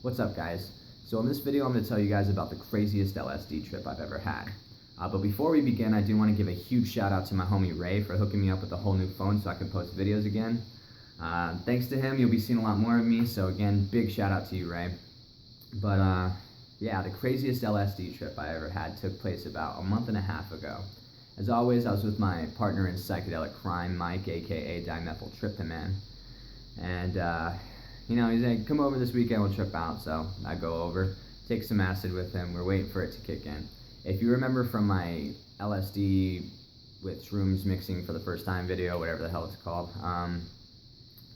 What's up, guys? So in this video I'm going to tell you guys about the craziest LSD trip I've ever had. But before we begin, I do want to give a huge shout out to my homie Ray for hooking me up with a whole new phone so I can post videos again. Thanks to him, you'll be seeing a lot more of me, so again, big shout out to you, Ray. But yeah, the craziest LSD trip I ever had took place about a month and a half ago. As always, I was with my partner in psychedelic crime, Mike, aka dimethyltryptamine. And you know, he's like, come over this weekend, we'll trip out. So I go over, take some acid with him. We're waiting for it to kick in. If you remember from my LSD with shrooms mixing for the first time video, whatever the hell it's called,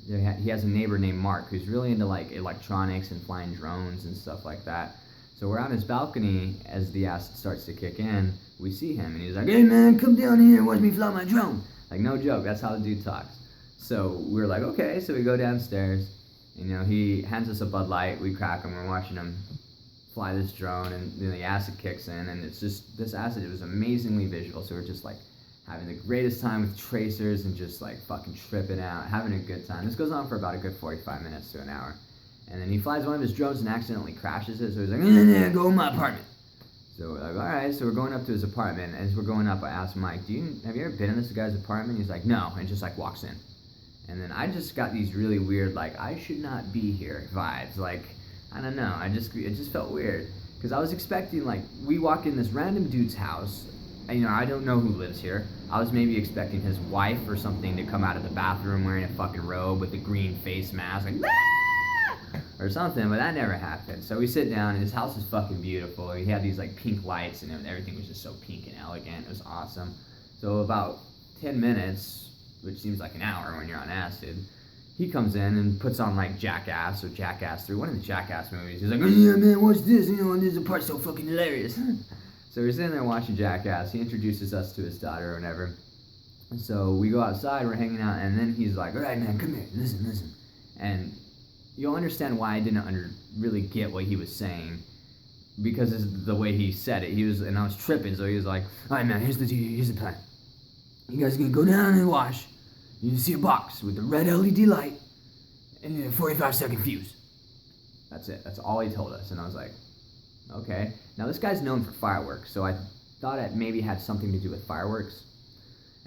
he has a neighbor named Mark who's really into like electronics and flying drones and stuff like that. So we're on his balcony as the acid starts to kick in. We see him and he's like, hey man, come down here and watch me fly my drone. Like, no joke, that's how the dude talks. So we're like, okay, so we go downstairs. You know, he hands us a Bud Light, we crack him, we're watching him fly this drone, and then the acid kicks in, and it's just, this acid, it was amazingly visual, so we're just like having the greatest time with tracers and just like fucking tripping out, having a good time. This goes on for about a good 45 minutes to an hour. And then he flies one of his drones and accidentally crashes it, so he's like, nah, go in my apartment. So we're like, alright, so we're going up to his apartment, and as we're going up, I asked Mike, have you ever been in this guy's apartment? He's like, no, and just like walks in. And then I just got these really weird, like, I should not be here vibes. Like, I don't know, it just felt weird. Because I was expecting, like, we walk in this random dude's house, and, you know, I don't know who lives here. I was maybe expecting his wife or something to come out of the bathroom wearing a fucking robe with a green face mask, like, ah! Or something, but that never happened. So we sit down, and his house is fucking beautiful. He had these, like, pink lights, and everything was just so pink and elegant. It was awesome. So about 10 minutes... which seems like an hour when you're on acid, he comes in and puts on like Jackass or Jackass 3, one of the Jackass movies. He's like, oh yeah man, watch this, you know, this part's so fucking hilarious. So we're sitting there watching Jackass, he introduces us to his daughter or whatever. And so we go outside, we're hanging out, and then he's like, alright man, come here, listen. And you'll understand why I didn't really get what he was saying, because it's the way he said it. And I was tripping, so he was like, alright man, here's the plan. You guys are gonna go down and wash. You see a box with a red LED light and a 45-second fuse. That's it. That's all he told us. And I was like, okay. Now this guy's known for fireworks, so I thought it maybe had something to do with fireworks.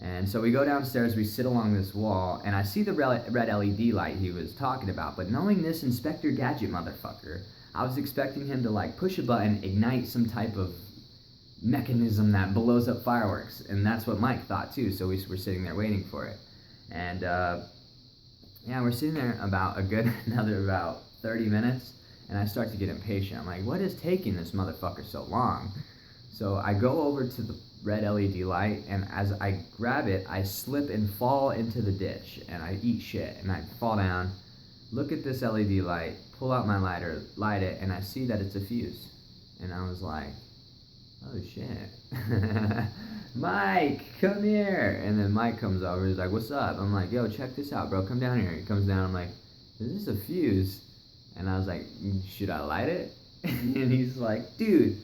And so we go downstairs, we sit along this wall, and I see the red LED light he was talking about, but knowing this Inspector Gadget motherfucker, I was expecting him to like push a button, ignite some type of mechanism that blows up fireworks, and that's what Mike thought too. So we were sitting there waiting for it, and yeah, we're sitting there about another about 30 minutes, and I start to get impatient. I'm like, what is taking this motherfucker so long? So I go over to the red LED light, and as I grab it, I slip and fall into the ditch, and I eat shit, and I fall down, look at this LED light, pull out my lighter, light it, and I see that it's a fuse, and I was like, oh shit. Mike, come here. And then Mike comes over, he's like, what's up? I'm like, yo, check this out, bro, come down here. He comes down, I'm like, is this a fuse? And I was like, should I light it? And he's like, dude,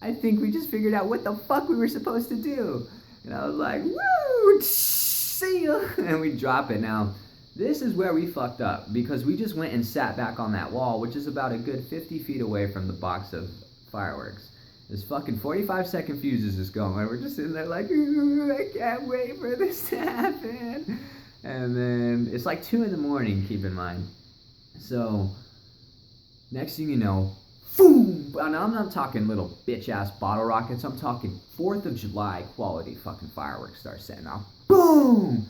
I think we just figured out what the fuck we were supposed to do. And I was like, woo, see ya. And we drop it. Now, this is where we fucked up, because we just went and sat back on that wall, which is about a good 50 feet away from the box of fireworks. This fucking 45-second fuse is just going, and we're just sitting there like, I can't wait for this to happen. And then it's like 2 in the morning, keep in mind. So, next thing you know, boom! Now I'm not talking little bitch-ass bottle rockets, I'm talking 4th of July quality fucking fireworks start setting off. Boom!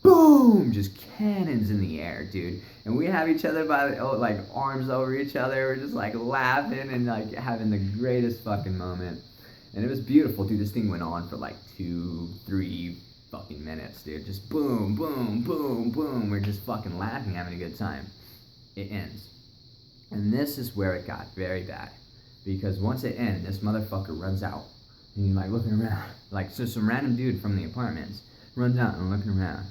Boom! Just cannons in the air, dude. And we have each other by like arms over each other. We're just like laughing and like having the greatest fucking moment. And it was beautiful, dude. This thing went on for like 2-3 fucking minutes, dude. Just boom, boom, boom, boom. We're just fucking laughing, having a good time. It ends. And this is where it got very bad. Because once it ends, this motherfucker runs out. And he's like looking around. Like, so some random dude from the apartments runs out and looking around.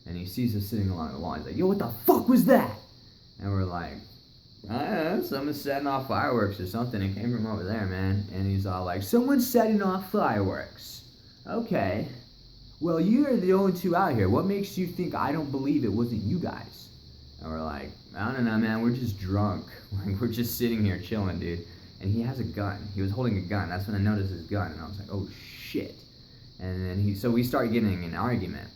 And he sees us sitting along the wall. He's like, yo, what the fuck was that? And we're like, I don't know, someone's setting off fireworks or something. It came from over there, man. And he's all like, someone's setting off fireworks. Okay. Well, you're the only two out here. What makes you think I don't believe it wasn't you guys? And we're like, I don't know, man, we're just drunk. Like, we're just sitting here chilling, dude. And he has a gun. He was holding a gun. That's when I noticed his gun, and I was like, oh shit. And then so we start getting an argument.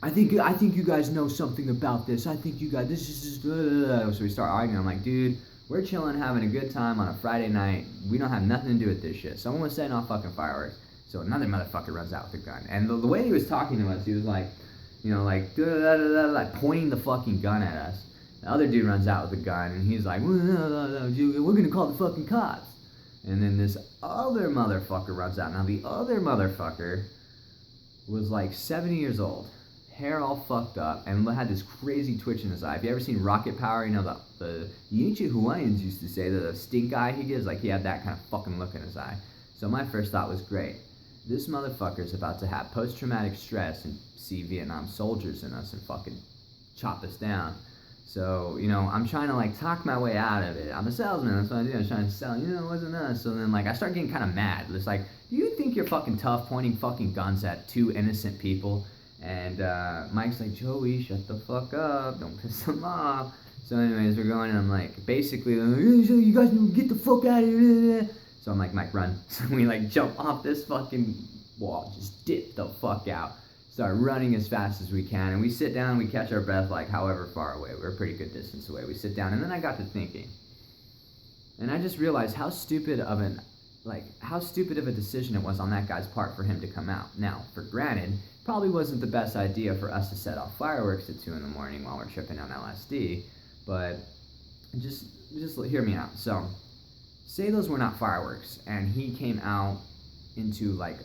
I think you guys know something about this. I think you guys, this is just, so we start arguing. I'm like, dude, we're chilling, having a good time on a Friday night. We don't have nothing to do with this shit. Someone was setting off fucking fireworks. So another motherfucker runs out with a gun. And the way he was talking to us, he was like, like pointing the fucking gun at us. The other dude runs out with a gun, and he's like, we're gonna call the fucking cops. And then this other motherfucker runs out. Now the other motherfucker was like 70 years old, hair all fucked up, and had this crazy twitch in his eye. If you ever seen Rocket Power, you know the ancient Hawaiians used to say that the stink eye he gives, like he had that kind of fucking look in his eye. So my first thought was, great, this motherfucker's about to have post-traumatic stress and see Vietnam soldiers in us and fucking chop us down. So, I'm trying to like talk my way out of it. I'm a salesman, that's what I do. I'm trying to sell, it wasn't us. So then like I start getting kind of mad. It's like, do you think you're fucking tough pointing fucking guns at two innocent people? And Mike's like, Joey, shut the fuck up, don't piss them off. So anyways, we're going, and I'm like, basically, you guys need to get the fuck out of here. So I'm like, Mike, run. So we like jump off this fucking wall, just dip the fuck out, start running as fast as we can, and we sit down, we catch our breath like however far away. We're a pretty good distance away. We sit down, and then I got to thinking, and I just realized how stupid of a decision it was on that guy's part for him to come out. Now, for granted, probably wasn't the best idea for us to set off fireworks at 2 in the morning while we're tripping on LSD, but just hear me out. So, say those were not fireworks, and he came out into like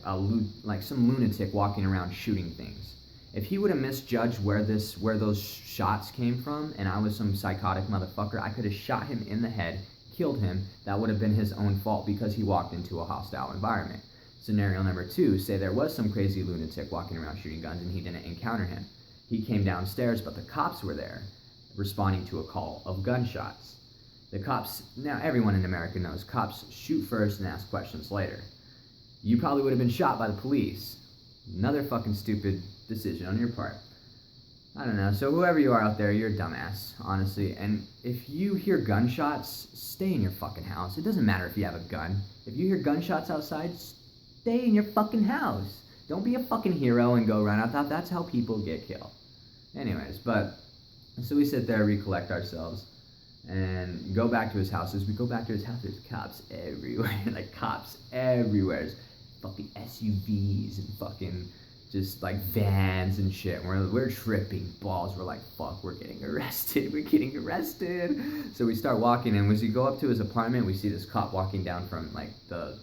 some lunatic walking around shooting things. If he would have misjudged where those shots came from, and I was some psychotic motherfucker, I could have shot him in the head, killed him. That would have been his own fault because he walked into a hostile environment. Scenario number 2, say there was some crazy lunatic walking around shooting guns and he didn't encounter him. He came downstairs, but the cops were there, responding to a call of gunshots. The cops, now everyone in America knows, cops shoot first and ask questions later. You probably would have been shot by the police. Another fucking stupid decision on your part. I don't know, so whoever you are out there, you're a dumbass, honestly. And if you hear gunshots, stay in your fucking house. It doesn't matter if you have a gun. If you hear gunshots outside, stay in your fucking house. Don't be a fucking hero and go run out. That's how people get killed. Anyways, so we sit there, recollect ourselves, and go back to his house. As we go back to his house, there's cops everywhere. Like, cops everywhere. There's fucking SUVs and fucking just like vans and shit. We're tripping balls. We're like, fuck, we're getting arrested. We're getting arrested. So we start walking, and as we go up to his apartment, we see this cop walking down from like the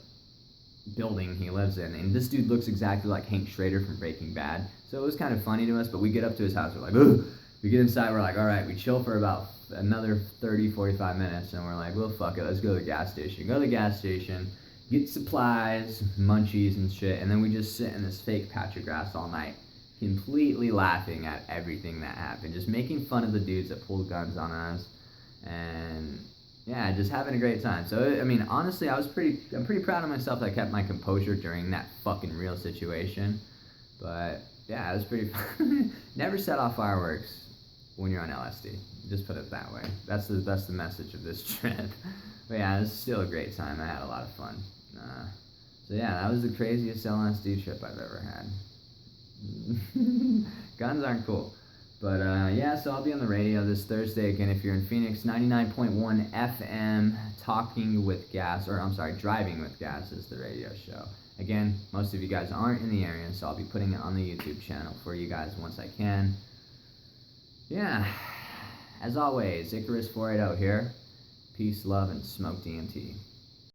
building he lives in, and this dude looks exactly like Hank Schrader from Breaking Bad. So it was kind of funny to us, but we get up to his house, we're like, ugh. We get inside, we're like, all right, we chill for about another 30, 45 minutes, and we're like, well, fuck it, let's go to the gas station. Go to the gas station, get supplies, munchies and shit, and then we just sit in this fake patch of grass all night, completely laughing at everything that happened, just making fun of the dudes that pulled guns on us, and yeah, just having a great time. So, I mean, honestly, I'm pretty proud of myself that I kept my composure during that fucking real situation, but yeah, it was pretty fun. Never set off fireworks when you're on LSD. Just put it that way. That's the message of this trip. But yeah, it was still a great time. I had a lot of fun. So yeah, that was the craziest LSD trip I've ever had. Guns aren't cool. But yeah, so I'll be on the radio this Thursday again if you're in Phoenix. 99.1 FM, Driving with Gas is the radio show. Again, most of you guys aren't in the area, so I'll be putting it on the YouTube channel for you guys once I can. Yeah, as always, Icarus 480 here. Peace, love, and smoke DMT.